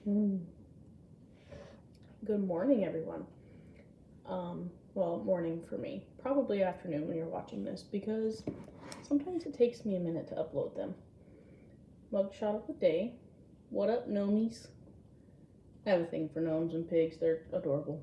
Good morning, everyone. Well, morning for me. Probably afternoon when you're watching this because sometimes it takes me a minute to upload them. Mugshot of the day. What up, Gnomies? I have a thing for gnomes and pigs. They're adorable.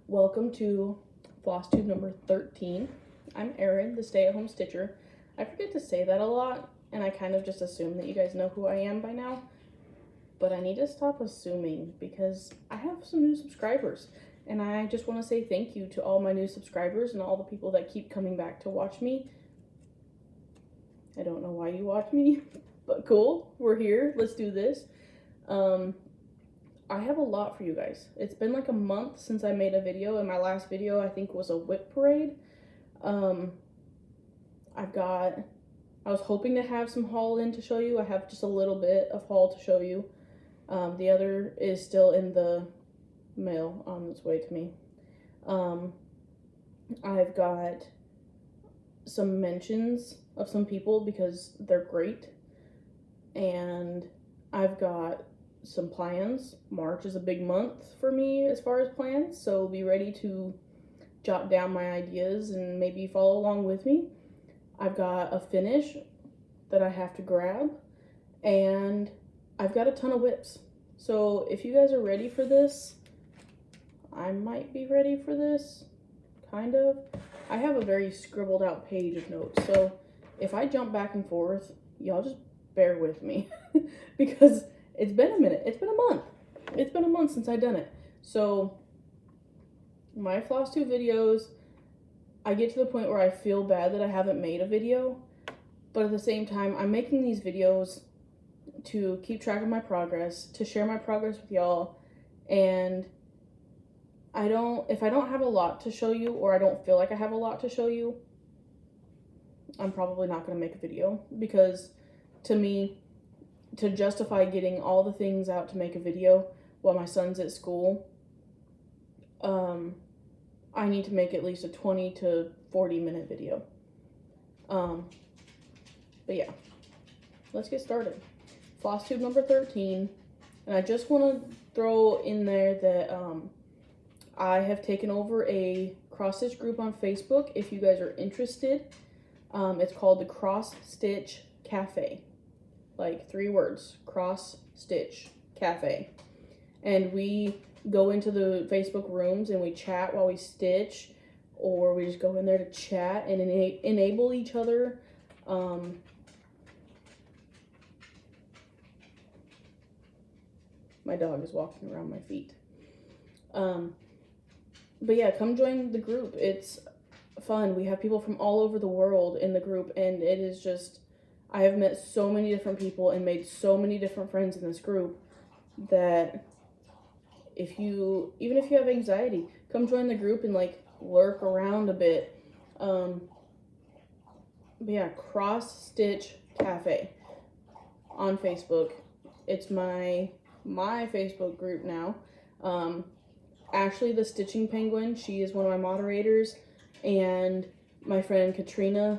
Welcome to Flosstube number 13. I'm Erin, the stay-at-home stitcher. I forget to say that a lot, and I kind of just assume that you guys know who I am by now. But I need to stop assuming because I have some new subscribers. And I just want to say thank you to all my new subscribers and all the people that keep coming back to watch me. I don't know why you watch me, but cool. We're here. Let's do this. I have a lot for you guys. It's been like a month since I made a video, and my last video I think was a whip parade. I was hoping to have some haul in to show you. I have just a little bit of haul to show you. The other is still in the mail on its way to me. I've got some mentions of some people because they're great. And I've got some plans. March is a big month for me as far as plans, so be ready to jot down my ideas and maybe follow along with me. I've got a finish that I have to grab, and I've got a ton of whips. So if you guys are ready for this, I might be ready for this, kind of. I have a very scribbled out page of notes, so if I jump back and forth, y'all just bear with me because it's been a minute. It's been a month. It's been a month since I've done it. So my Flosstube videos, I get to the point where I feel bad that I haven't made a video, but at the same time, I'm making these videos to keep track of my progress, to share my progress with y'all, and if I don't have a lot to show you, or I don't feel like I have a lot to show you, I'm probably not going to make a video, because to me, to justify getting all the things out to make a video while my son's at school, I need to make at least a 20 to 40 minute video. But yeah, let's get started. Flosstube number 13, and I just want to throw in there that I have taken over a cross stitch group on Facebook if you guys are interested. It's called the Cross Stitch Cafe, like 3 words, Cross Stitch Cafe, and we go into the Facebook rooms and we chat while we stitch, or we just go in there to chat and enable each other. My dog is walking around my feet. But yeah, come join the group. It's fun. We have people from all over the world in the group, and it is just, I have met so many different people and made so many different friends in this group that even if you have anxiety, come join the group and like lurk around a bit. But yeah, Cross Stitch Cafe on Facebook. It's my Facebook group now. Ashley the Stitching Penguin, she is one of my moderators, and my friend Katrina,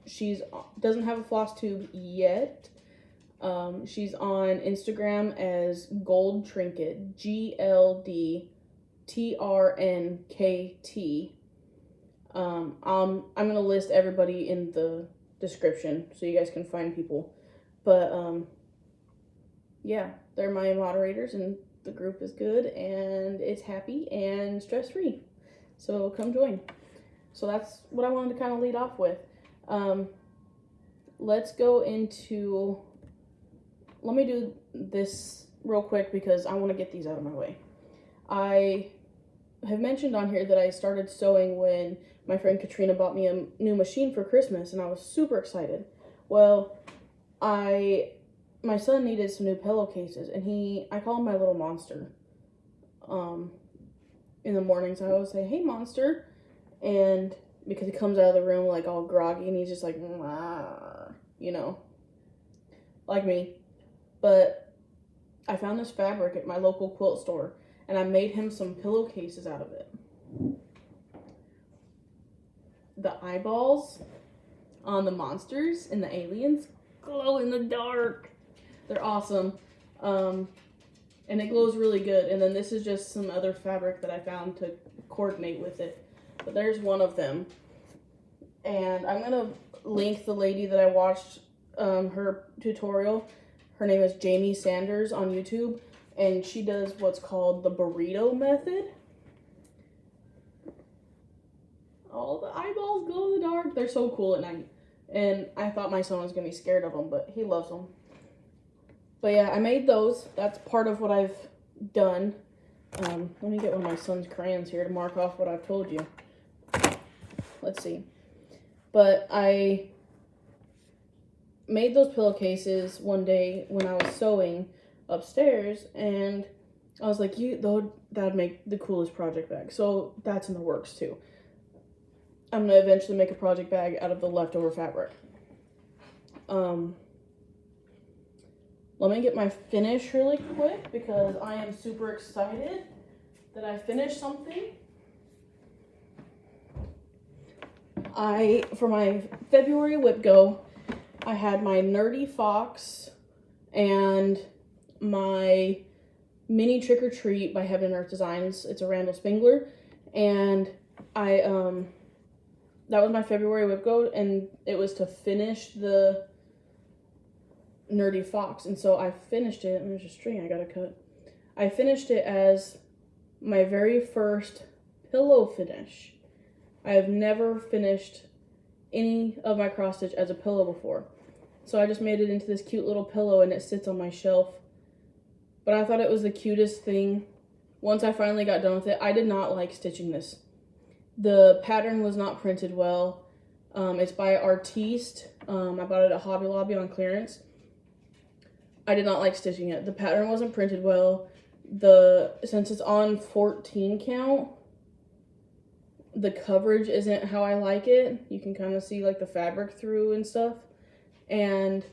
she doesn't have a Flosstube yet. She's on Instagram as Gold Trinket, GLDTRNKT. I'm gonna list everybody in the description so you guys can find people. But yeah, they're my moderators, and the group is good and it's happy and stress-free. So come join. So that's what I wanted to kind of lead off with. Let's go into, let me do this real quick because I want to get these out of my way. I have mentioned on here that I started sewing when my friend Katrina bought me a new machine for Christmas, and I was super excited. Well, my son needed some new pillowcases, and I call him my little monster. In the mornings, I always say, "Hey, monster," and because he comes out of the room like all groggy, and he's just like, you know, like me. But I found this fabric at my local quilt store, and I made him some pillowcases out of it. The eyeballs on the monsters and the aliens glow in the dark. They're awesome. And it glows really good. And then this is just some other fabric that I found to coordinate with it. But there's one of them. And I'm going to link the lady that I watched her tutorial. Her name is Jamie Sanders on YouTube. And she does what's called the Burrito Method. All the eyeballs glow in the dark. They're so cool at night. And I thought my son was going to be scared of them, but he loves them. But yeah, I made those. That's part of what I've done. Let me get one of my son's crayons here to mark off what I've told you. Let's see. But I made those pillowcases one day when I was sewing upstairs, and I was like, that'd make the coolest project bag. So that's in the works too. I'm going to eventually make a project bag out of the leftover fabric. Let me get my finish really quick because I am super excited that I finished something. For my February whip go, I had my Nerdy Fox and my mini Trick or Treat by Heaven and Earth Designs. It's a Randall Spangler, and that was my February whip go, and it was to finish the Nerdy Fox, and so I finished it, and there's a string I gotta cut. I finished it as my very first pillow finish. I have never finished any of my cross stitch as a pillow before. So I just made it into this cute little pillow, and it sits on my shelf. But I thought it was the cutest thing. Once I finally got done with it, I did not like stitching this. The pattern was not printed well. It's by Artiste. I bought it at Hobby Lobby on clearance. I did not like stitching it. The pattern wasn't printed well. Since it's on 14 count, the coverage isn't how I like it. You can kind of see like the fabric through and stuff. And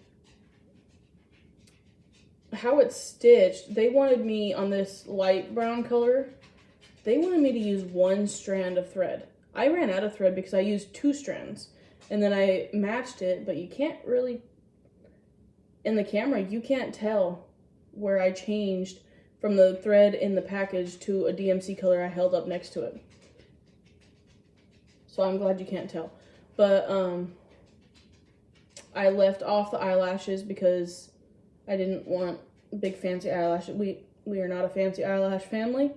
how it's stitched, they wanted me on this light brown color. They wanted me to use one strand of thread. I ran out of thread because I used 2 strands. And then I matched it, but you can't really, in the camera, you can't tell where I changed from the thread in the package to a DMC color I held up next to it. So I'm glad you can't tell. But I left off the eyelashes because I didn't want big fancy eyelashes. We are not a fancy eyelash family.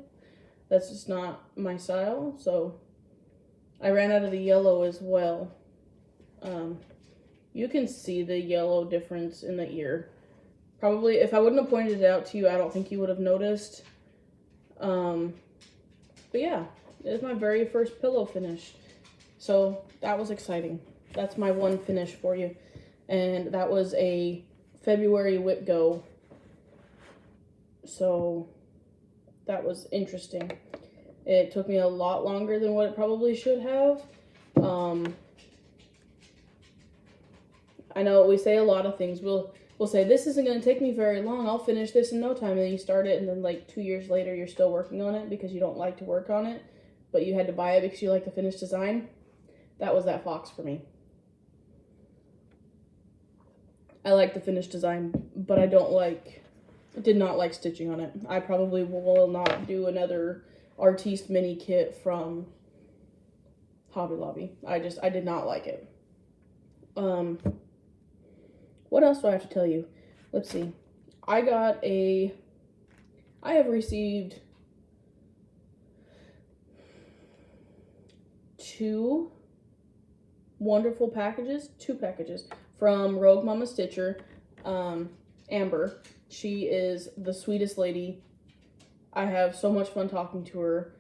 That's just not my style. So I ran out of the yellow as well. You can see the yellow difference in the ear. Probably, if I wouldn't have pointed it out to you, I don't think you would have noticed. But yeah, it's my very first pillow finish. So that was exciting. That's my one finish for you. And that was a February whip go. So that was interesting. It took me a lot longer than what it probably should have. I know we say a lot of things. We'll say, this isn't going to take me very long. I'll finish this in no time. And then you start it, and then like 2 years later, you're still working on it because you don't like to work on it, but you had to buy it because you like the finished design. That was that fox for me. I like the finished design, but I did not like stitching on it. I probably will not do another Artiste mini kit from Hobby Lobby. I did not like it. What else do I have to tell you? Let's see. I have received 2 wonderful packages, 2 packages from Rogue Mama Stitcher, Amber. She is the sweetest lady. I have so much fun talking to her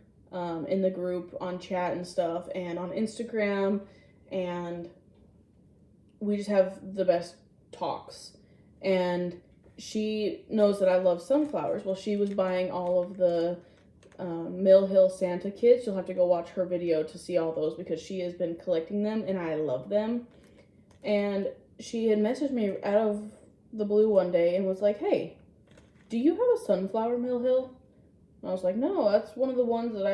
in the group, on chat and stuff, and on Instagram, and we just have the best talks. And she knows that I love sunflowers. Well, she was buying all of the Mill Hill Santa kits. You'll have to go watch her video to see all those because she has been collecting them and I love them. And she had messaged me out of the blue one day and was like, hey, do you have a sunflower, Mill Hill? And I was like, no, that's one of the ones that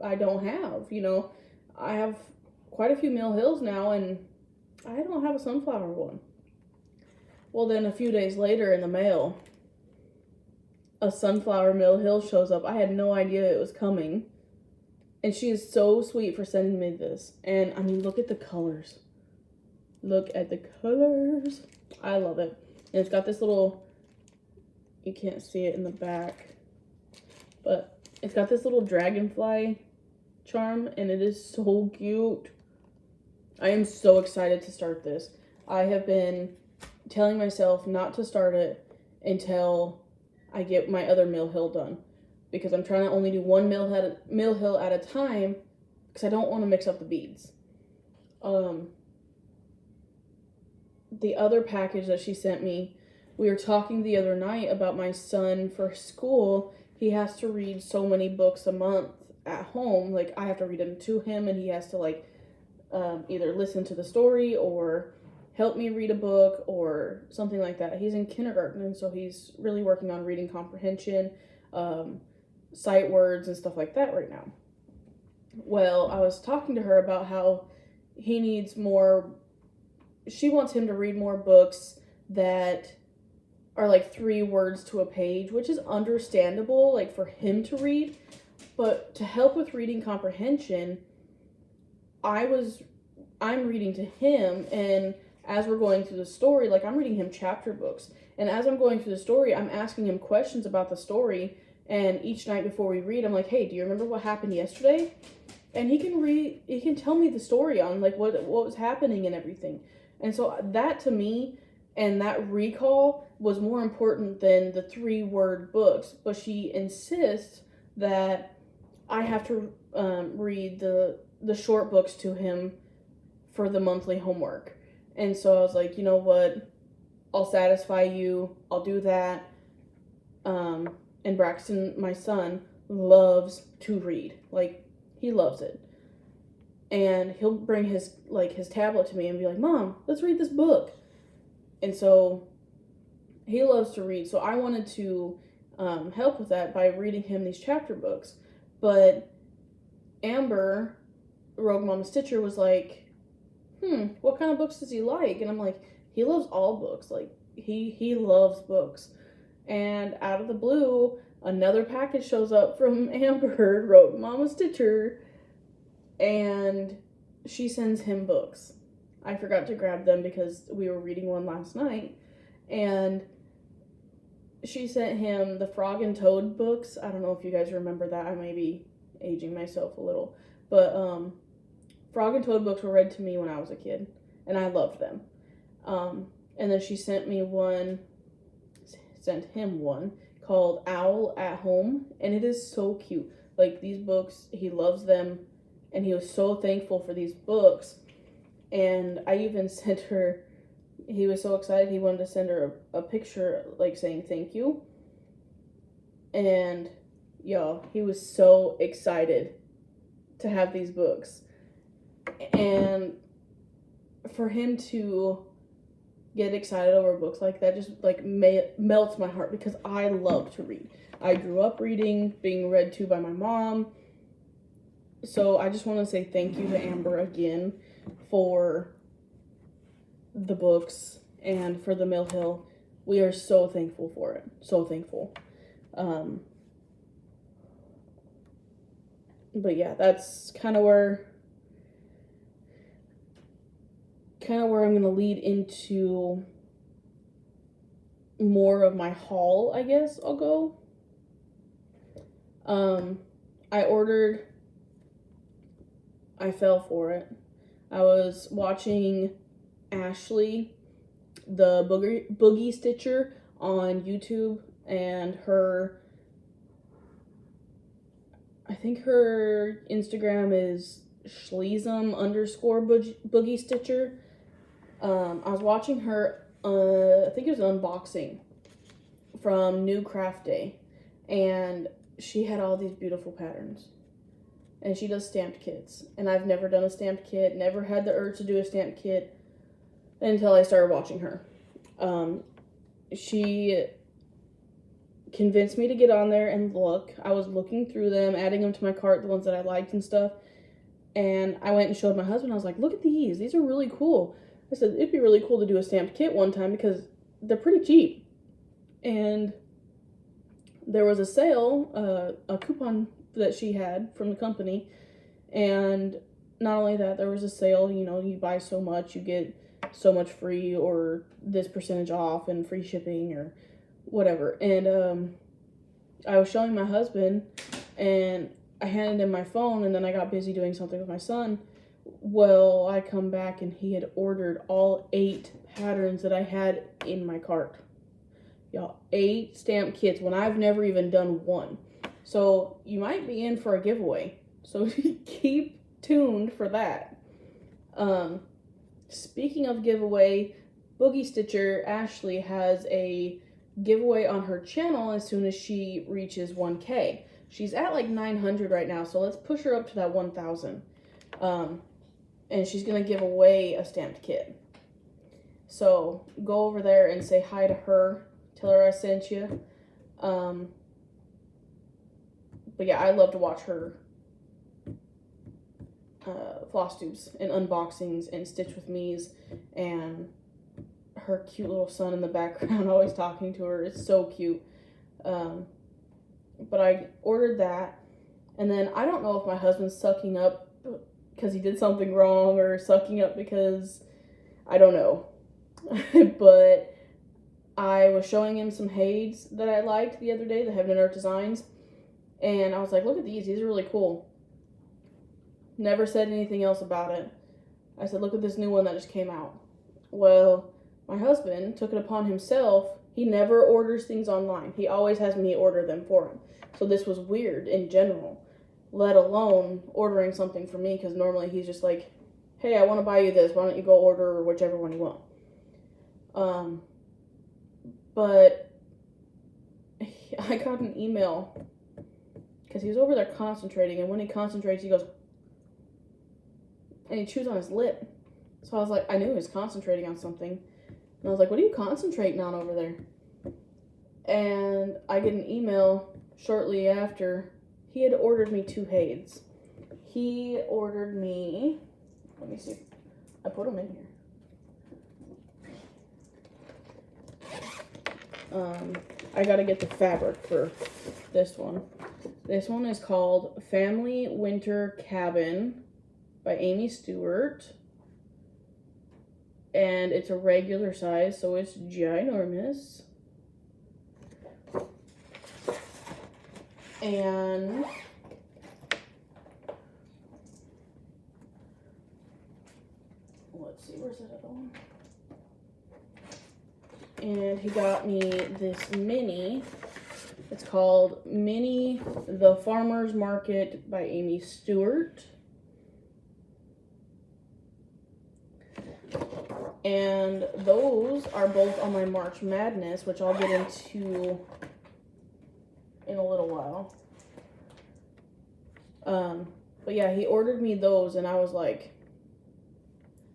I don't have. You know, I have quite a few Mill Hills now and I don't have a sunflower one. Well, then a few days later in the mail, a sunflower Mill Hill shows up. I had no idea it was coming. And she is so sweet for sending me this. And, I mean, look at the colors. Look at the colors. I love it. And it's got this little, you can't see it in the back, but it's got this little dragonfly charm, and it is so cute. I am so excited to start this. I have been telling myself not to start it until I get my other Mill Hill done, because I'm trying to only do one Mill Hill at a time, because I don't want to mix up the beads. The other package that she sent me, we were talking the other night about my son for school. He has to read so many books a month at home. Like, I have to read them to him, and he has to, like, either listen to the story or help me read a book or something like that. He's in kindergarten, and so he's really working on reading comprehension, sight words, and stuff like that right now. Well, I was talking to her about how he needs more. She wants him to read more books that are like 3 words to a page, which is understandable, like, for him to read. But to help with reading comprehension, I'm reading to him, and as we're going through the story, like, I'm reading him chapter books. And as I'm going through the story, I'm asking him questions about the story. And each night before we read, I'm like, hey, do you remember what happened yesterday? And he can tell me the story on, like, what was happening and everything. And so that, to me, and that recall was more important than the 3-word books. But she insists that I have to read the short books to him for the monthly homework. And so I was like, you know what? I'll satisfy you. I'll do that. And Braxton, my son, loves to read. Like, he loves it. And he'll bring his tablet to me and be like, Mom, let's read this book. And so he loves to read. So I wanted to help with that by reading him these chapter books. But Amber, Rogue Mama Stitcher, was like, what kind of books does he like? And I'm like, he loves all books. Like, he loves books. And out of the blue, another package shows up from Amber, Rogue Mama Stitcher, and she sends him books. I forgot to grab them because we were reading one last night, and she sent him the Frog and Toad books. I don't know if you guys remember that. I may be aging myself a little, but Frog and Toad books were read to me when I was a kid, and I loved them. And then she sent him one called Owl at Home, and it is so cute. Like, these books, he loves them, and he was so thankful for these books. And I even sent her, he was so excited, he wanted to send her a picture, like, saying thank you. And, y'all, he was so excited to have these books. And for him to get excited over books like that just, like, melts my heart, because I love to read. I grew up reading, being read to by my mom. So I just want to say thank you to Amber again for the books and for the Mill Hill. We are so thankful for it. So thankful. But yeah, that's kind of where I'm going to lead into more of my haul, I guess I'll go. I fell for it. I was watching Ashley, the Boogie Stitcher, on YouTube, and I think her Instagram is Schleesum_Boogie Stitcher. I was watching her, I think it was an unboxing from New Craft Day, and she had all these beautiful patterns. And she does stamped kits. And I've never done a stamped kit, never had the urge to do a stamped kit until I started watching her. She convinced me to get on there and look. I was looking through them, adding them to my cart, the ones that I liked and stuff. And I went and showed my husband. I was like, look at these. These are really cool. I said, it'd be really cool to do a stamped kit one time, because they're pretty cheap. And there was a sale, a coupon that she had from the company, and not only that, there was a sale, you know, you buy so much, you get so much free, or this percentage off and free shipping or whatever. And I was showing my husband, and I handed him my phone, and then I got busy doing something with my son. Well, I come back and he had ordered all 8 patterns that I had in my cart. Y'all, 8 stamp kits when I've never even done one. So you might be in for a giveaway. So keep tuned for that. Speaking of giveaway, Boogie Stitcher Ashley has a giveaway on her channel as soon as she reaches 1K. She's at like 900 right now, so let's push her up to that 1,000. And she's going to give away a stamped kit. So go over there and say hi to her. Tell her I sent you. But yeah, I love to watch her Flosstubes and unboxings and Stitch with Me's, and her cute little son in the background always talking to her. It's so cute. But I ordered that, and then I don't know if my husband's sucking up because he did something wrong or sucking up because I don't know. But I was showing him some Hades that I liked the other day, the Heaven and Earth designs, and I was like, look at these are really cool. Never said anything else about it. I said, look at this new one that just came out. Well, my husband took it upon himself. He never orders things online. He always has me order them for him. So this was weird in general, let alone ordering something for me, because normally he's just like, hey, I want to buy you this. Why don't you go order whichever one you want? But I got an email because he was over there concentrating, and when he concentrates, he goes, and he chews on his lip. So I was like, I knew he was concentrating on something. And I was like, what are you concentrating on over there? And I get an email shortly after. He had ordered me 2 Hades. He ordered me, let me see, I put them in here. I gotta get the fabric for this one. This one is called Family Winter Cabin by Amy Stewart. And it's a regular size, so it's ginormous. And let's see, where's that other one? And he got me this mini. It's called Mini The Farmer's Market by Amy Stewart. And those are both on my March Madness, which I'll get into in a little while. But yeah, he ordered me those, and I was like,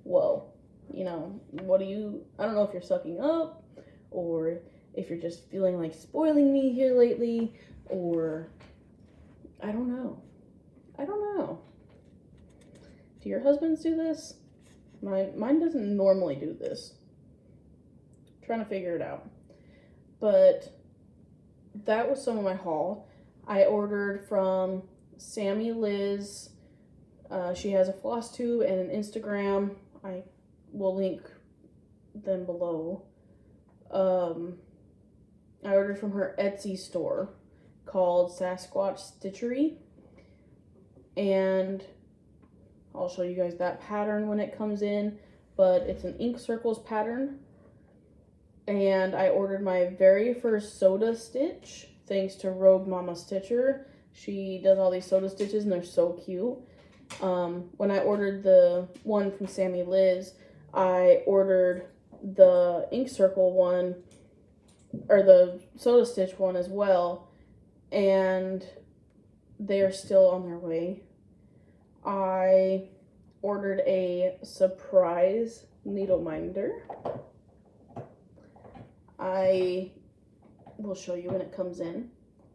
whoa, you know, what do you, I don't know if you're sucking up, or if you're just feeling like spoiling me here lately, or I don't know. Do your husbands do this? Mine doesn't normally do this. I'm trying to figure it out. But that was some of my haul. I ordered from Sammy Liz. She has a Flosstube and an Instagram. I will link them below. I ordered from her Etsy store called Sasquatch Stitchery. And I'll show you guys that pattern when it comes in. But it's an ink circles pattern. And I ordered my very first soda stitch thanks to Rogue Mama Stitcher. She does all these soda stitches and they're so cute. When I ordered the one from Sammy Liz, I ordered the ink circle one, or the soda stitch one as well, and they are still on their way. I ordered a surprise Needleminder. I will show you when it comes in,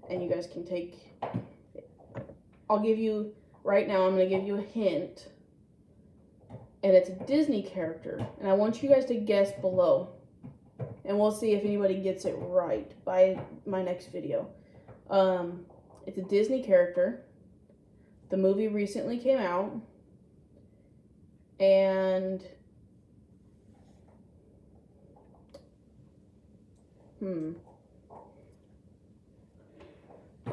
and you guys can take, I'll give you, right now I'm going to give you a hint, and it's a Disney character, and I want you guys to guess below. and we'll see if anybody gets it right by my next video. It's a Disney character. The movie recently came out, and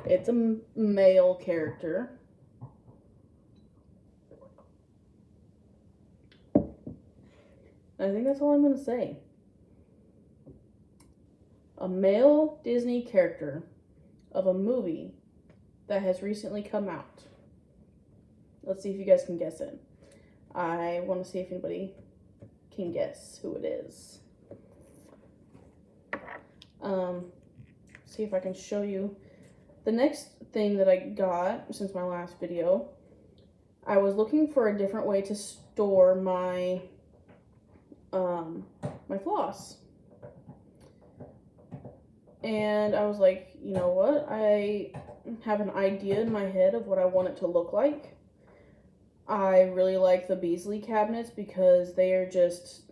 it's a male character. I think that's all I'm going to say. A male Disney character of a movie that has recently come out. Let's see if you guys can guess it. I want to see if anybody can guess who it is. See if I can show you. The next thing that I got since my last video, I was looking for a different way to store my my floss. And I was like, you know what? I have an idea in my head of what I want it to look like. I really like the Beasley cabinets because they are just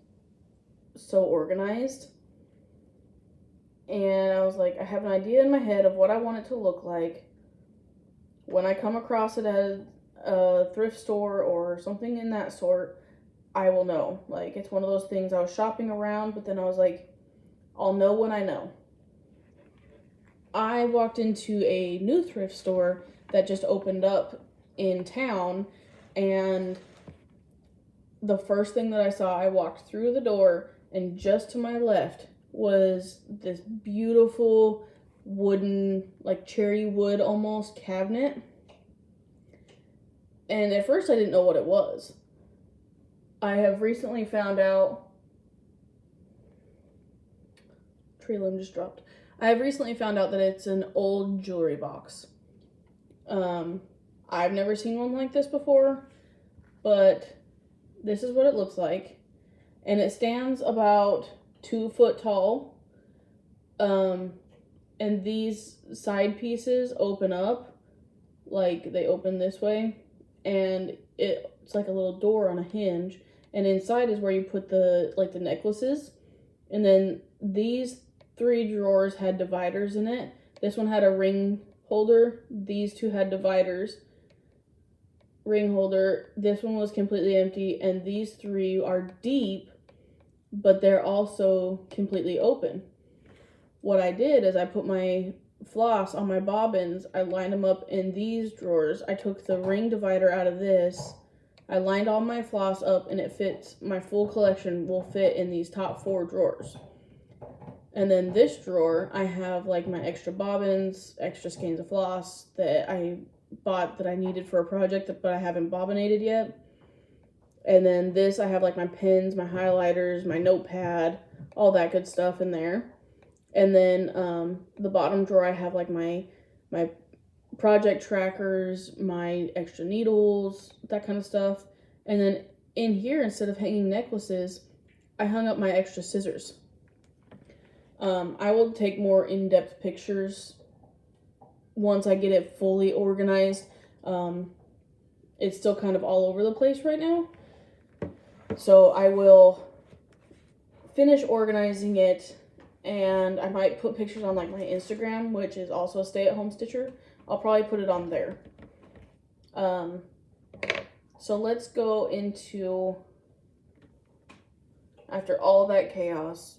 so organized. And I was like, I have an idea in my head of what I want it to look like. When I come across it at a thrift store or something in that sort, I will know. Like, it's one of those things I was shopping around, but then I was like, I'll know when I know. I walked into a new thrift store that just opened up in town, and the first thing that I saw, I walked through the door, and just to my left was this beautiful wooden, like cherry wood almost cabinet. And at first I didn't know what it was. I have recently found out, tree limb just dropped. I have recently found out that it's an old jewelry box. I've never seen one like this before, but this is what it looks like. And it stands about 2 foot tall. And these side pieces open up, like they open this way, and it's like a little door on a hinge. And inside is where you put the necklaces. And then these 3 drawers had dividers in it. This one had a ring holder. These 2 had dividers. Ring holder. This one was completely empty. And these 3 are deep, but they're also completely open. What I did is I put my floss on my bobbins. I lined them up in these drawers. I took the ring divider out of this. I lined all my floss up, and it fits. My full collection will fit in these top 4 drawers. And then this drawer, I have like my extra bobbins, extra skeins of floss that I bought that I needed for a project, but I haven't bobbinated yet. And then this, I have like my pens, my highlighters, my notepad, all that good stuff in there. And then the bottom drawer, I have like my project trackers, my extra needles, that kind of stuff. And then in here, instead of hanging necklaces, I hung up my extra scissors. I will take more in-depth pictures once I get it fully organized. It's still kind of all over the place right now. So I will finish organizing it, and I might put pictures on like my Instagram, which is also a stay-at-home stitcher. I'll probably put it on there. So let's go into, after all that chaos,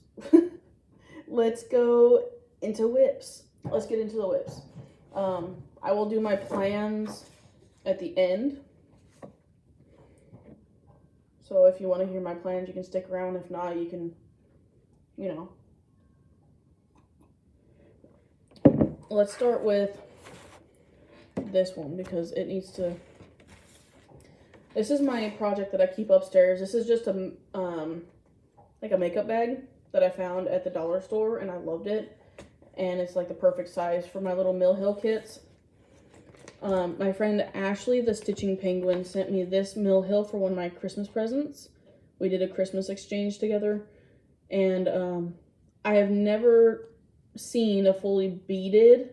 let's go into whips. Let's get into the whips. I will do my plans at the end. So if you want to hear my plans, you can stick around. If not, you can, Let's start with this one because it needs to. This is my project that I keep upstairs. This is just a like a makeup bag that I found at the dollar store, and I loved it. And it's like the perfect size for my little Mill Hill kits. My friend Ashley, the Stitching Penguin, sent me this Mill Hill for one of my Christmas presents. We did a Christmas exchange together. And I have never seen a fully beaded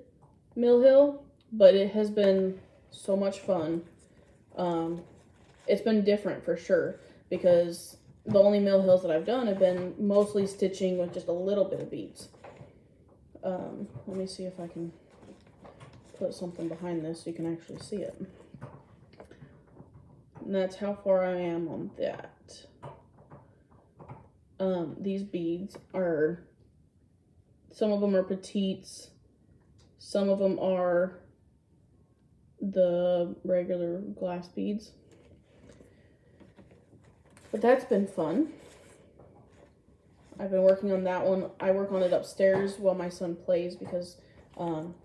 Mill Hill, but it has been so much fun. It's been different for sure, because the only mill hills that I've done have been mostly stitching with just a little bit of beads. Let me see if I can put something behind this so you can actually see it. And that's how far I am on that. These beads are, some of them are petites, some of them are the regular glass beads. But that's been fun. I've been working on that one. I work on it upstairs while my son plays because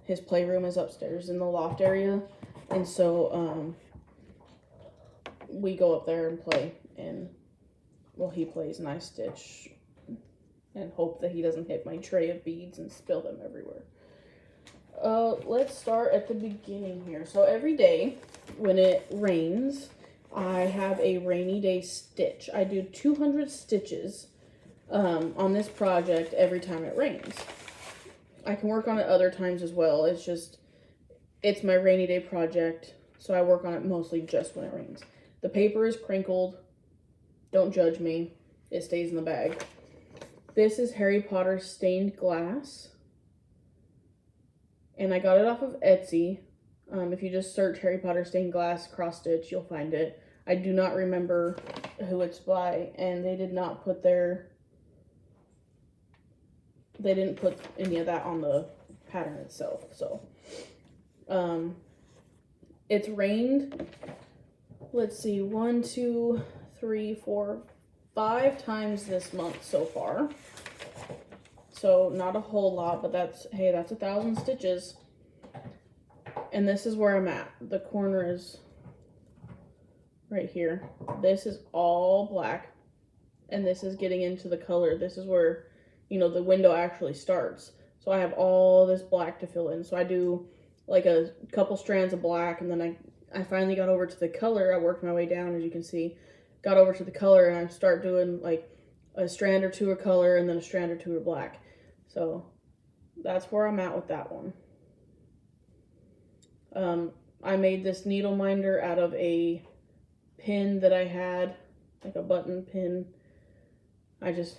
his playroom is upstairs in the loft area. And so we go up there and play. And, well, he plays and I stitch and hope that he doesn't hit my tray of beads and spill them everywhere. Let's start at the beginning here. So every day when it rains, I have a rainy day stitch. I do 200 stitches on this project every time it rains. I can work on it other times as well. It's my rainy day project, so I work on it mostly just when it rains. The paper is crinkled. Don't judge me. It stays in the bag. This is Harry Potter stained glass. And I got it off of Etsy. If you just search Harry Potter stained glass cross stitch, you'll find it. I do not remember who it's by, and they did not put they didn't put any of that on the pattern itself. So, it's rained, let's see, 1, 2, 3, 4, 5 times this month so far. So not a whole lot, but that's 1,000 stitches. And this is where I'm at. The corner is right here. This is all black, and this is getting into the color. This is where, the window actually starts. So I have all this black to fill in. So I do like a couple strands of black, and then I finally got over to the color. I worked my way down, as you can see. Got over to the color, and I start doing like a strand or two of color, and then a strand or two of black. So that's where I'm at with that one. I made this Needleminder out of a pin that I had, like a button pin. I just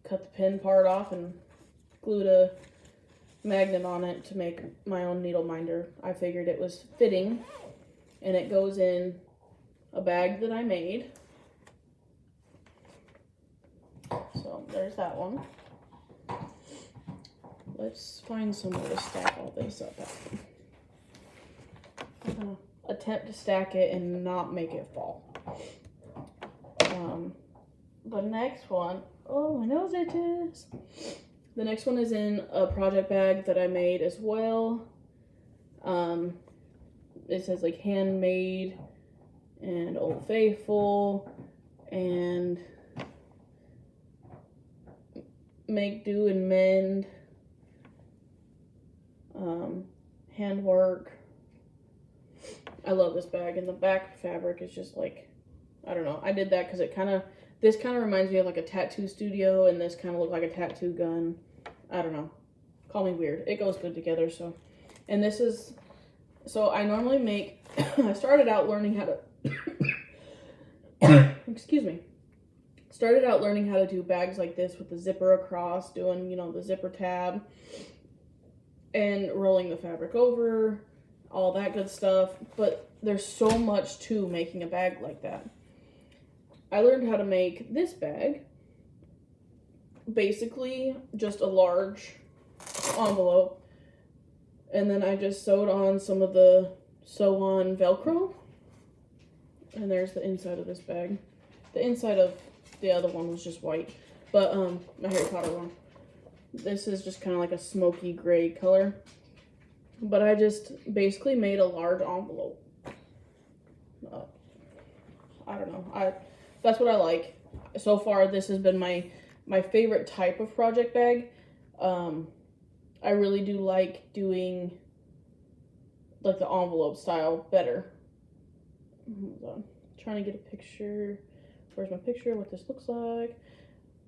cut the pin part off and glued a magnet on it to make my own Needleminder. I figured it was fitting, and it goes in a bag that I made. So there's that one. Let's find somewhere to stack all this up at. I'm gonna attempt to stack it and not make it fall. The next one, oh, I know what it is. The next one is in a project bag that I made as well. It says like handmade and Old Faithful and make, do, and mend. Handwork. I love this bag, and the back fabric is just like, I don't know. I did that because this kind of reminds me of like a tattoo studio, and this kind of looked like a tattoo gun. I don't know. Call me weird. It goes good together. So, and this is, so I normally make, I started out learning how to, excuse me. Started out learning how to do bags like this with the zipper across, doing, the zipper tab, and rolling the fabric over, all that good stuff. But there's so much to making a bag like that. I learned how to make this bag, basically just a large envelope, and then I just sewed on some of the sew-on Velcro, and there's the inside of this bag. The inside of the other one was just white, but my Harry Potter one. This is just kind of like a smoky gray color, but I just basically made a large envelope. I don't know. That's what I like. So far, this has been my favorite type of project bag. I really do like doing like the envelope style better. Hold on. Trying to get a picture. Where's my picture? What this looks like.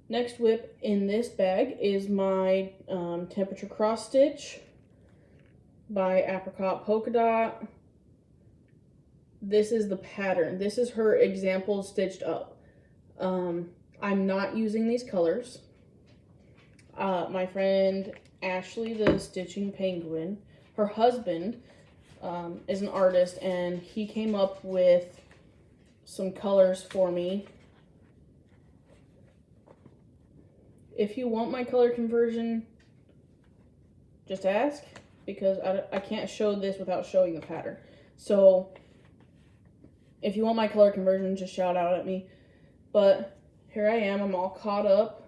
Next whip in this bag is my temperature cross stitch by Apricot Polka Dot. This is the pattern. This is her example stitched up. I'm not using these colors. My friend Ashley, the Stitching Penguin, her husband is an artist, and he came up with some colors for me. If you want my color conversion, just ask, because I can't show this without showing the pattern. So if you want my color conversion, just shout out at me. But here I am, I'm all caught up.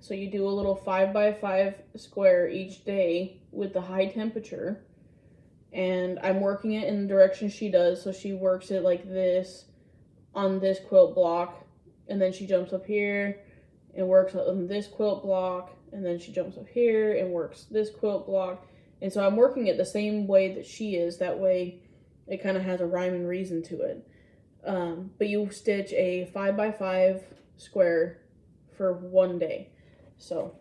So you do a little 5x5 square each day with the high temperature. And I'm working it in the direction she does. So she works it like this on this quilt block. And then she jumps up here and works on this quilt block. And then she jumps up here and works this quilt block. And so I'm working it the same way that she is. That way it kind of has a rhyme and reason to it. But you stitch a 5x5 square for one day. So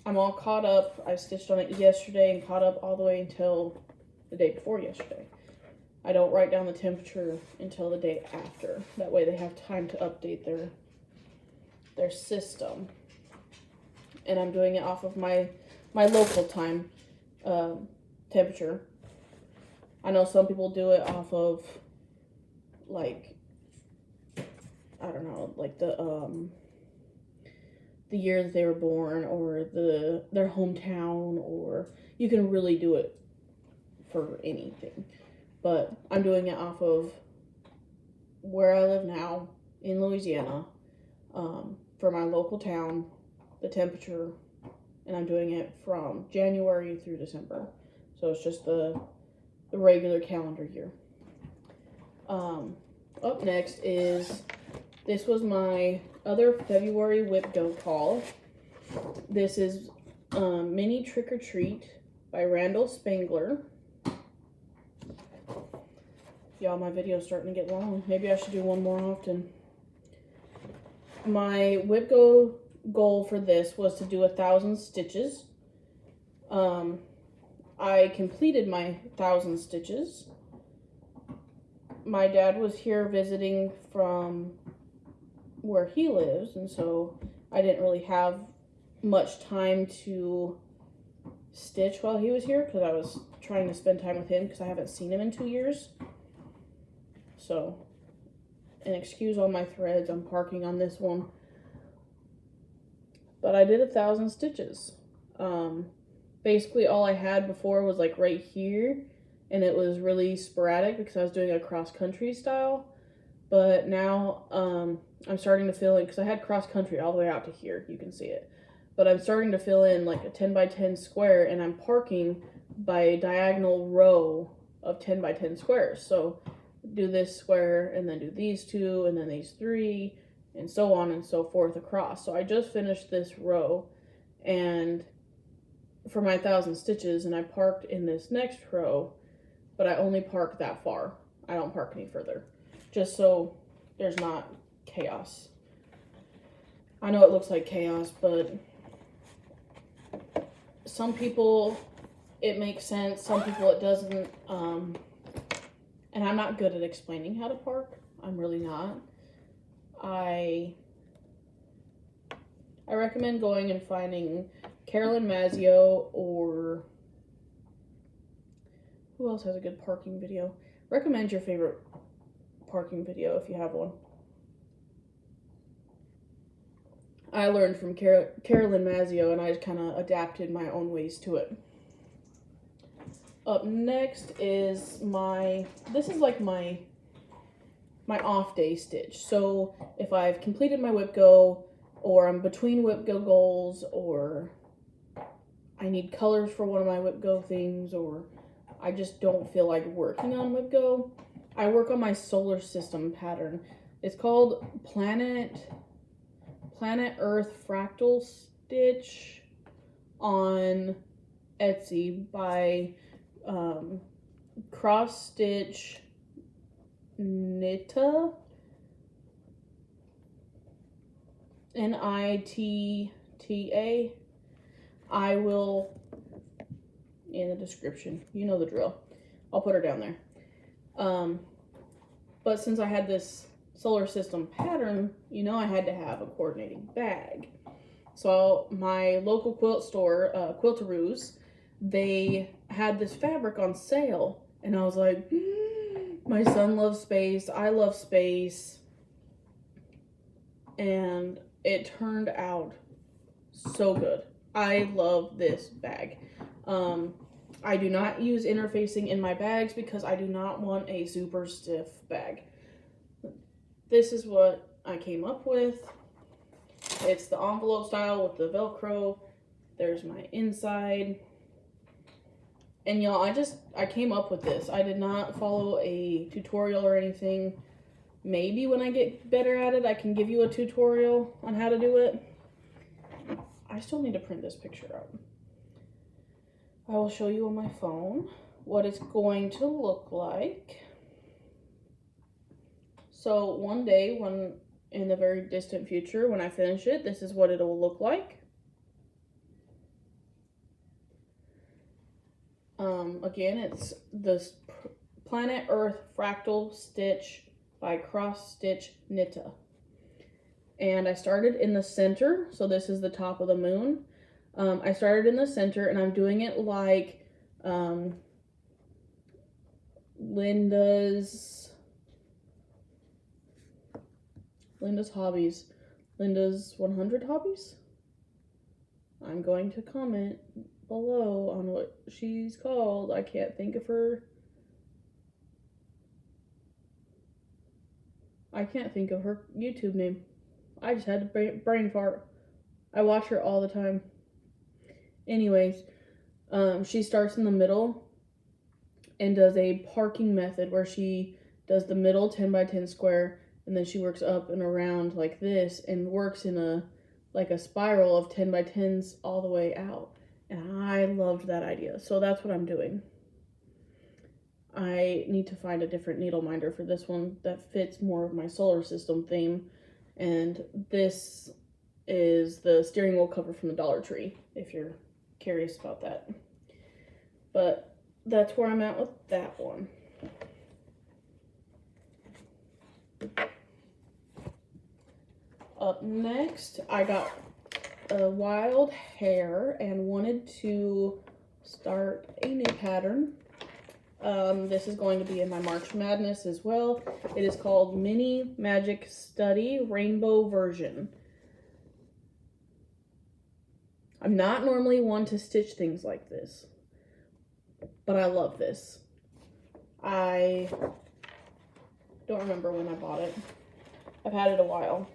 I'm all caught up. I stitched on it yesterday and caught up all the way until the day before yesterday. I don't write down the temperature until the day after. That way they have time to update their system. And I'm doing it off of my local time temperature. I know some people do it off of, like, I don't know, like the year that they were born, or their hometown, or you can really do it for anything. But I'm doing it off of where I live now in Louisiana, for my local town, the temperature, and I'm doing it from January through December. So it's just the regular calendar year. Up next is, this was my other February Whip Go call. This is Mini Trick or Treat by Randall Spangler. Y'all, my video's starting to get long. Maybe I should do one more often. My Whip Go goal for this was to do 1,000 stitches. I completed my 1,000 stitches. My dad was here visiting from where he lives, and so I didn't really have much time to stitch while he was here, because I was trying to spend time with him, because I haven't seen him in 2 years. So, and excuse all my threads, I'm parking on this one. But I did 1,000 stitches. Basically all I had before was like right here, and it was really sporadic because I was doing a cross-country style. But now I'm starting to fill in, because I had cross-country all the way out to here, you can see it. But I'm starting to fill in like a 10x10 square, and I'm parking by a diagonal row of 10x10 squares. So do this square, and then do these two, and then these three, and so on and so forth across. So I just finished this row, and for my 1,000 stitches, and I parked in this next row, but I only park that far. I don't park any further, just so there's not chaos. I know it looks like chaos, but some people it makes sense, some people it doesn't. And I'm not good at explaining how to park. I'm really not. I recommend going and finding Carolyn Mazzio, or who else has a good parking video? Recommend your favorite parking video if you have one. I learned from Carolyn Mazzio, and I just kind of adapted my own ways to it. Up next is this is like my off day stitch. So if I've completed my Whip Go, or I'm between Whip Go goals, or I need colors for one of my Whip Go things, or I just don't feel like working on Whip Go, I work on my solar system pattern. It's called Planet Earth Fractal Stitch on Etsy by Cross Stitch Nitta, Nitta. I will in the description. You know the drill. I'll put her down there. But since I had this solar system pattern, you know I had to have a coordinating bag. So my local quilt store, Quiltaroos, they had this fabric on sale, and I was like, my son loves space, I love space, and it turned out so good. I love this bag. I do not use interfacing in my bags because I do not want a super stiff bag. This is what I came up with. It's the envelope style with the Velcro. There's my inside. And y'all, I came up with this. I did not follow a tutorial or anything. Maybe when I get better at it, I can give you a tutorial on how to do it. I still need to print this picture out. I will show you on my phone what it's going to look like. So one day, when in the very distant future, when I finish it, this is what it'll look like. Again, it's this Planet Earth Fractal Stitch by Cross Stitch Knitta. And I started in the center, so this is the top of the moon. I started in the center, and I'm doing it like Linda's hobbies. Linda's 100 hobbies? I'm going to comment below on what she's called. I can't think of her. I can't think of her YouTube name. I just had a brain fart. I watch her all the time. Anyways, she starts in the middle and does a parking method where she does the middle 10 by 10 square, and then she works up and around like this and works in a spiral of 10 by 10s all the way out. And I loved that idea. So that's what I'm doing. I need to find a different Needleminder for this one that fits more of my solar system theme. And this is the steering wheel cover from the Dollar Tree, if you're curious about that. But that's where I'm at with that one. Up next, I got a wild hair and wanted to start a new pattern. This is going to be in my March Madness as well. It is called Mini Magic Study Rainbow Version. I'm not normally one to stitch things like this, but I love this. I don't remember when I bought it. I've had it a while.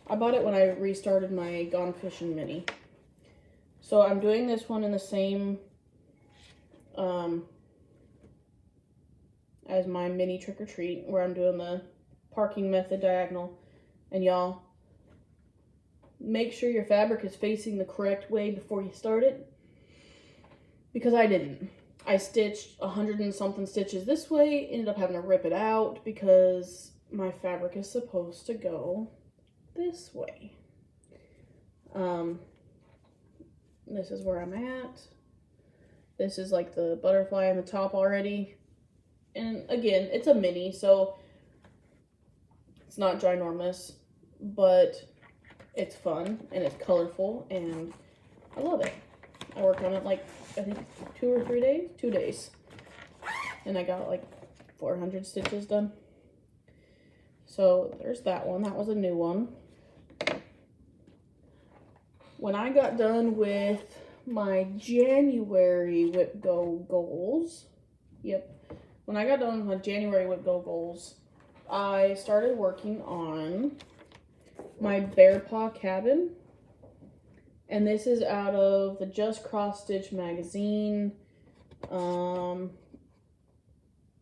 I bought it when I restarted my Gone Fishing Mini. So I'm doing this one in the same as my mini trick or treat, where I'm doing the parking method diagonal. And y'all, make sure your fabric is facing the correct way before you start it, because I didn't. I stitched 100 and something stitches this way, ended up having to rip it out because my fabric is supposed to go this way. This is where I'm at. This is like the butterfly on the top already. And again, it's a mini, so it's not ginormous, but it's fun and it's colorful and I love it. I worked on it like, I think 2 or 3 days? 2 days. And I got like 400 stitches done. So there's that one. That was a new one. When I got done with my January Whip Go goals, when I got done with my January Whip Go goals, I started working on my Bearpaw Cabin. And this is out of the Just Cross Stitch magazine,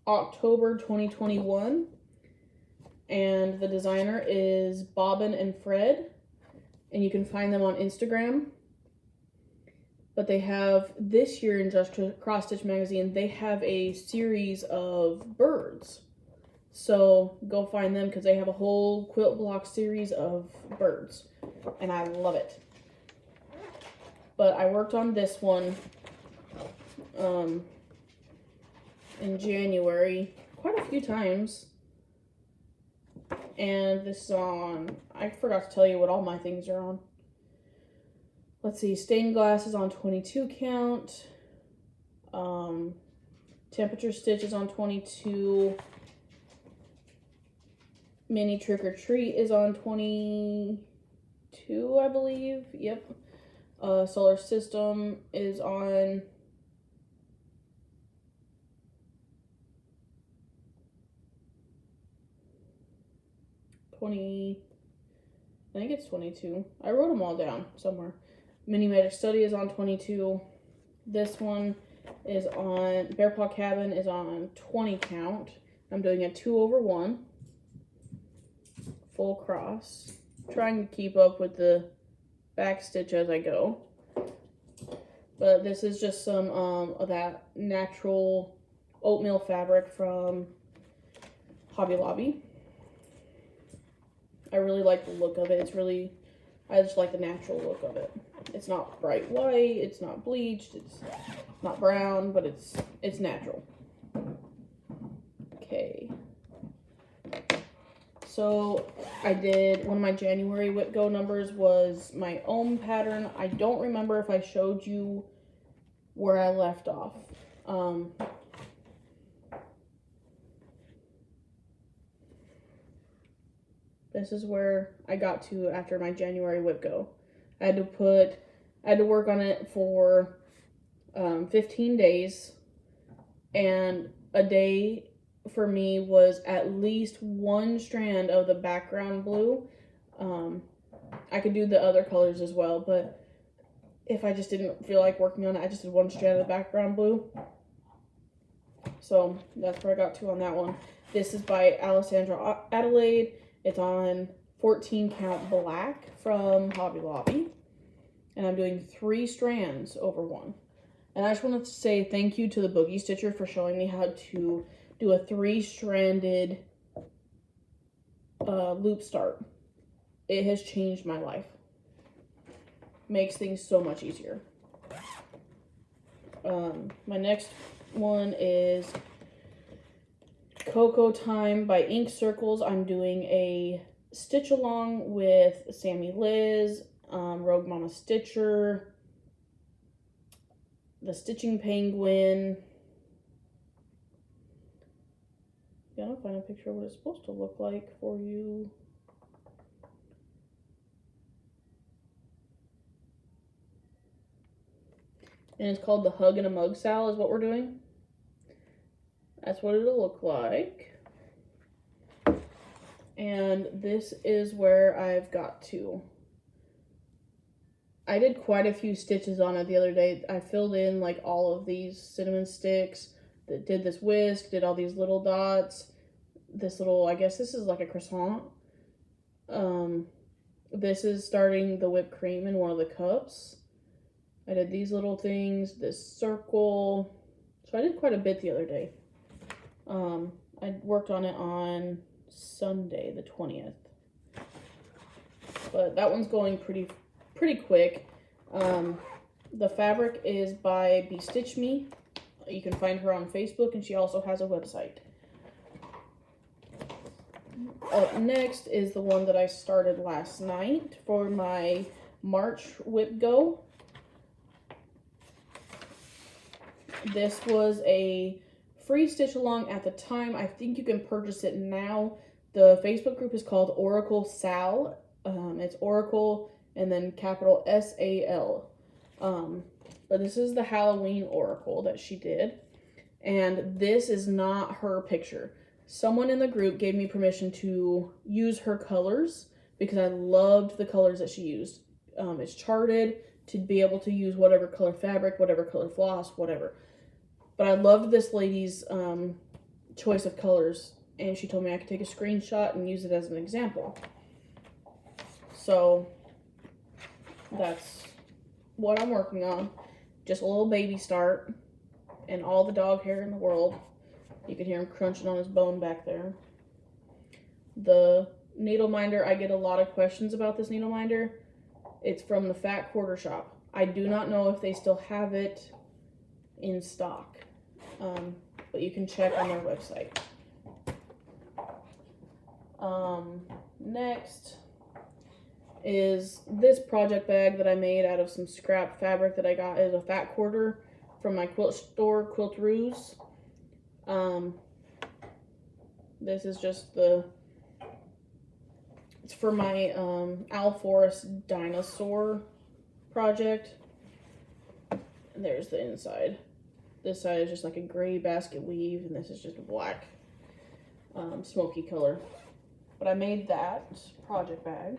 October 2021. And the designer is Bobbin and Fred. And you can find them on Instagram. But they have, this year in Just Cross Stitch magazine, they have a series of birds. So go find them because they have a whole quilt block series of birds. And I love it. But I worked on this one in January quite a few times. And this is on, I forgot to tell you what all my things are on. Let's see, stained glass is on 22 count. Temperature stitch is on 22. Mini trick or treat is on 22, I believe. Yep. Solar system is on 20, I think it's 22. I wrote them all down somewhere. Mini Magic Study is on 22. This one is on, Bearpaw Cabin is on 20 count. I'm doing a 2/1. Full cross. Trying to keep up with the back stitch as I go. But this is just some of that natural oatmeal fabric from Hobby Lobby. I really like the look of it. It's really, I just like the natural look of it. It's not bright white, it's not bleached, it's not brown, but it's natural. Okay. So I did, one of my January Whip Go numbers was my ohm pattern. I don't remember if I showed you where I left off. This is where I got to after my January Whip Go. I had to work on it for 15 days, and a day for me was at least one strand of the background blue. I could do the other colors as well, but if I just didn't feel like working on it, I just did one strand of the background blue. So that's where I got to on that one. This is by Alessandra Adelaide. It's on 14 count black from Hobby Lobby. And I'm doing 3 strands over one. And I just wanted to say thank you to the Boogie Stitcher for showing me how to do a 3-stranded loop start. It has changed my life. Makes things so much easier. My next one is Cocoa Time by Ink Circles. I'm doing a stitch along with Sammy Liz, Rogue Mama Stitcher, the Stitching Penguin. Gotta find a picture of what it's supposed to look like for you. And it's called the Hug and a Mug Sal is what we're doing. That's what it'll look like. And this is where I've got to. I did quite a few stitches on it the other day. I filled in like all of these cinnamon sticks, that did this whisk, did all these little dots, this little, I guess this is like a croissant. This is starting the whipped cream in one of the cups. I did these little things, this circle. So I did quite a bit the other day. I worked on it on Sunday, the 20th. But that one's going pretty quick. The fabric is by Bestitch Me. You can find her on Facebook, and she also has a website. Up next is the one that I started last night for my March Whip Go. This was a free stitch along at the time. I think you can purchase it now. The Facebook group is called Oracle Sal. It's Oracle and then capital S-A-L. But this is the Halloween Oracle that she did. And this is not her picture. Someone in the group gave me permission to use her colors because I loved the colors that she used. It's charted to be able to use whatever color fabric, whatever color floss, whatever. But I loved this lady's choice of colors, and she told me I could take a screenshot and use it as an example. So that's what I'm working on. Just a little baby start, and all the dog hair in the world. You can hear him crunching on his bone back there. The Needleminder, I get a lot of questions about this Needleminder. It's from the Fat Quarter Shop. I do not know if they still have it in stock, but you can check on their website. Next is this project bag that I made out of some scrap fabric that I got as a fat quarter from my quilt store, Quiltaroos. This is just it's for my Owl Forest dinosaur project. And there's the inside. This side is just like a gray basket weave, and this is just a black smoky color. But I made that project bag.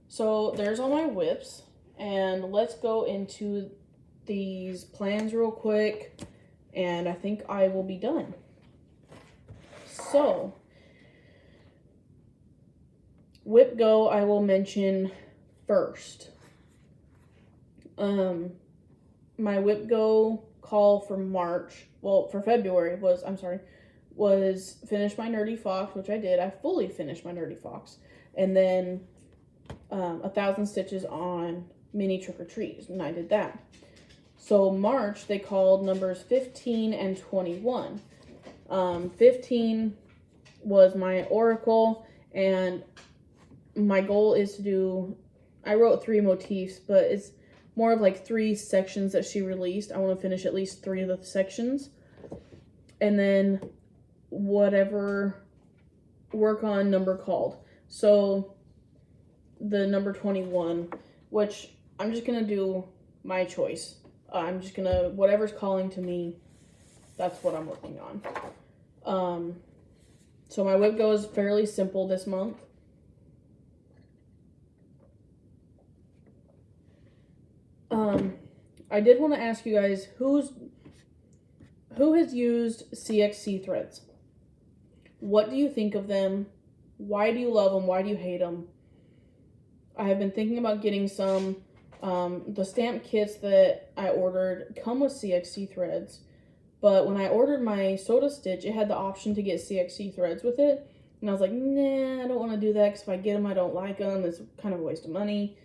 So there's all my whips, and let's go into these plans real quick, and I think I will be done. So, whip go I will mention first. My whip go call for March, well, for February was finish my Nerdy Fox, which I did. I fully finished my Nerdy Fox. And then 1,000 stitches on Mini Trick or Treat, and I did that. So March, they called numbers 15 and 21. 15 was my Oracle, and my goal is to do, I wrote 3 motifs, but it's more of like 3 sections that she released. I want to finish at least 3 of the sections. And then whatever work on number called. So the number 21, which I'm just going to do my choice. I'm just going to, whatever's calling to me, that's what I'm working on. So my whip go is fairly simple this month. I did want to ask you guys, who has used CXC threads? What do you think of them? Why do you love them? Why do you hate them? I have been thinking about getting some. The stamp kits that I ordered come with CXC threads, but when I ordered my Soda Stitch, it had the option to get CXC threads with it, and I was like, nah, I don't want to do that, because if I get them, I don't like them. It's kind of a waste of money.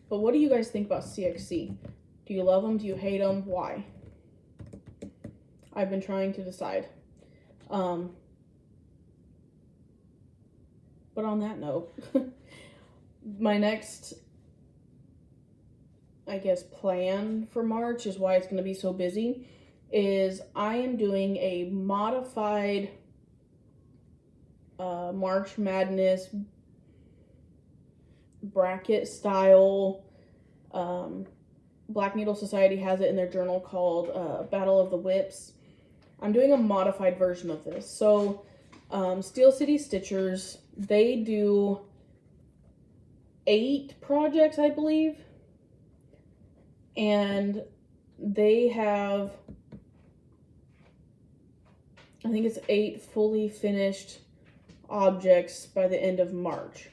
But what do you guys think about CXC? Do you love them? Do you hate them? Why? I've been trying to decide. But on that note, my next, I guess, plan for March is why it's going to be so busy, is I am doing a modified March Madness bracket style. Black Needle Society has it in their journal called Battle of the Whips. I'm doing a modified version of this. So Steel City Stitchers, they do 8 projects, I believe, and they have, I think it's 8 fully finished objects by the end of March.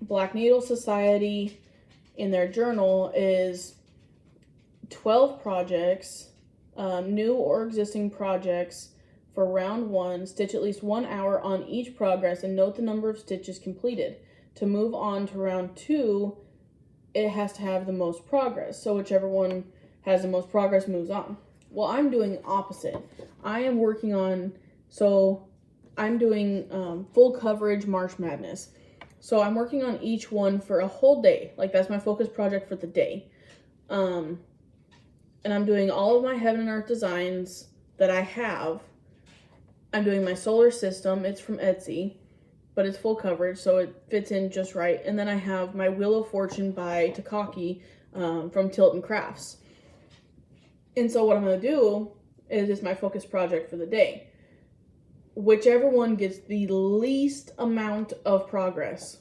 Black Needle Society in their journal is 12 projects, new or existing projects for round 1. Stitch at least 1 hour on each progress and note the number of stitches completed. To move on to round 2, it has to have the most progress. So whichever one has the most progress moves on. Well, I'm doing opposite. I am working on, so I'm doing full coverage March Madness. So I'm working on each one for a whole day. Like, that's my focus project for the day. And I'm doing all of my Heaven and Earth designs that I have. I'm doing my solar system. It's from Etsy, but it's full coverage, so it fits in just right. And then I have my Wheel of Fortune by Takaki from Tilton Crafts. And so what I'm going to do is it's my focus project for the day. Whichever one gets the least amount of progress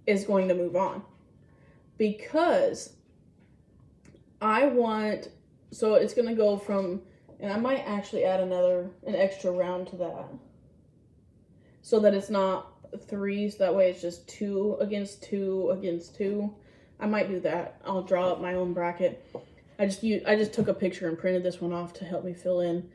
is going to move on. Because I want, so it's going to go from, and I might actually add an extra round to that. So that it's not 3, so that way it's just 2 against 2 against 2. I might do that. I'll draw up my own bracket. I just took a picture and printed this one off to help me fill in.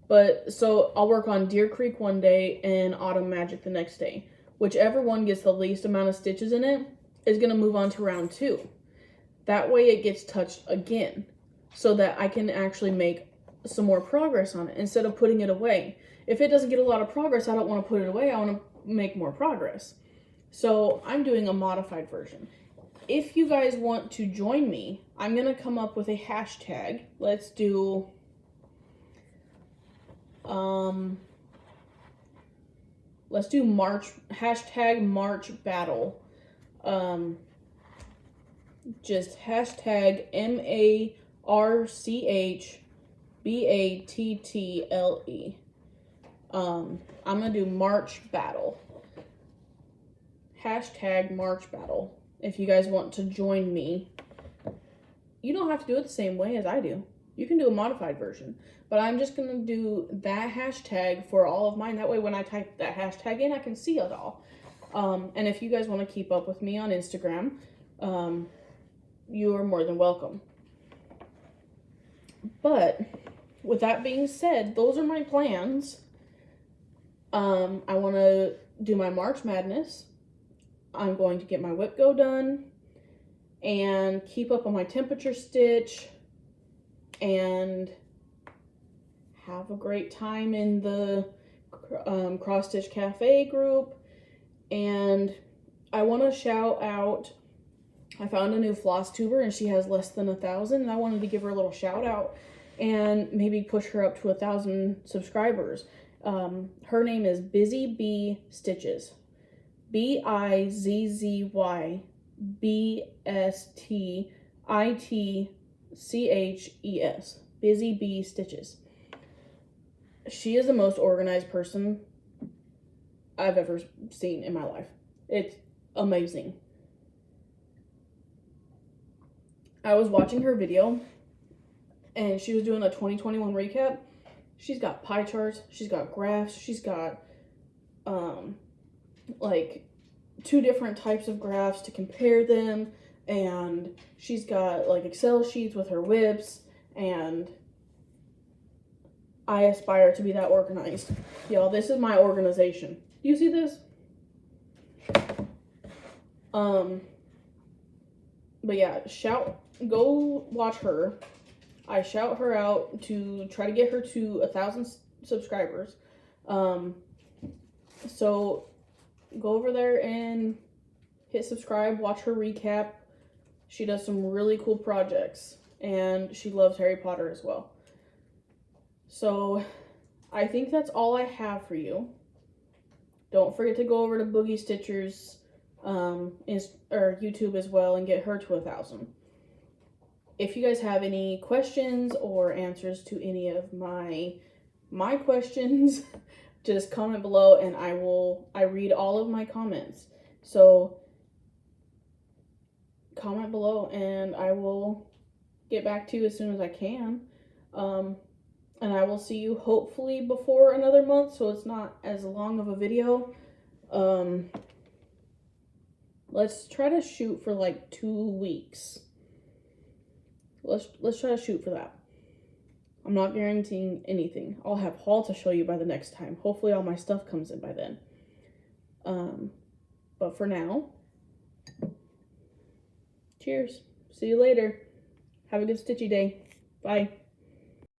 But, so I'll work on Deer Creek one day and Autumn Magic the next day. Whichever one gets the least amount of stitches in it is going to move on to round 2. That way it gets touched again. So that I can actually make some more progress on it instead of putting it away. If it doesn't get a lot of progress, I don't want to put it away. I want to make more progress. So I'm doing a modified version. If you guys want to join me, I'm going to come up with a hashtag. Let's do March, hashtag March Battle. Just hashtag MARCHBATTLE. I'm going to do March Battle. Hashtag March Battle. If you guys want to join me, you don't have to do it the same way as I do. You can do a modified version. But I'm just going to do that hashtag for all of mine. That way when I type that hashtag in, I can see it all. And if you guys want to keep up with me on Instagram, you are more than welcome. But with that being said, those are my plans. I want to do my March Madness. I'm going to get my whip go done and keep up on my temperature stitch and have a great time in the Cross Stitch Cafe group. And I want to shout out, I found a new Flosstuber and she has less than 1,000, and I wanted to give her a little shout out and maybe push her up to 1,000 subscribers. Her name is Busy Bee Stitches. BIZZYBSTITCHES. Busy Bee Stitches. She is the most organized person I've ever seen in my life. It's amazing. I was watching her video and she was doing a 2021 recap. She's got pie charts, she's got graphs, she's got like 2 different types of graphs to compare them, and she's got like Excel sheets with her whips, and I aspire to be that organized. Y'all, this is my organization. Do you see this? But yeah, go watch her. I shout her out to try to get her to 1,000 subscribers. So go over there and hit subscribe, watch her recap. She does some really cool projects, and she loves Harry Potter as well. So I think that's all I have for you. Don't forget to go over to Boogie Stitcher's YouTube as well and get her to 1,000. If you guys have any questions or answers to any of my questions, just comment below and I read all of my comments. So comment below and I will get back to you as soon as I can. And I will see you hopefully before another month, so it's not as long of a video. Let's try to shoot for like 2 weeks. Let's try to shoot for that. I'm not guaranteeing anything. I'll have haul to show you by the next time. Hopefully all my stuff comes in by then. But for now, cheers. See you later. Have a good stitchy day. Bye.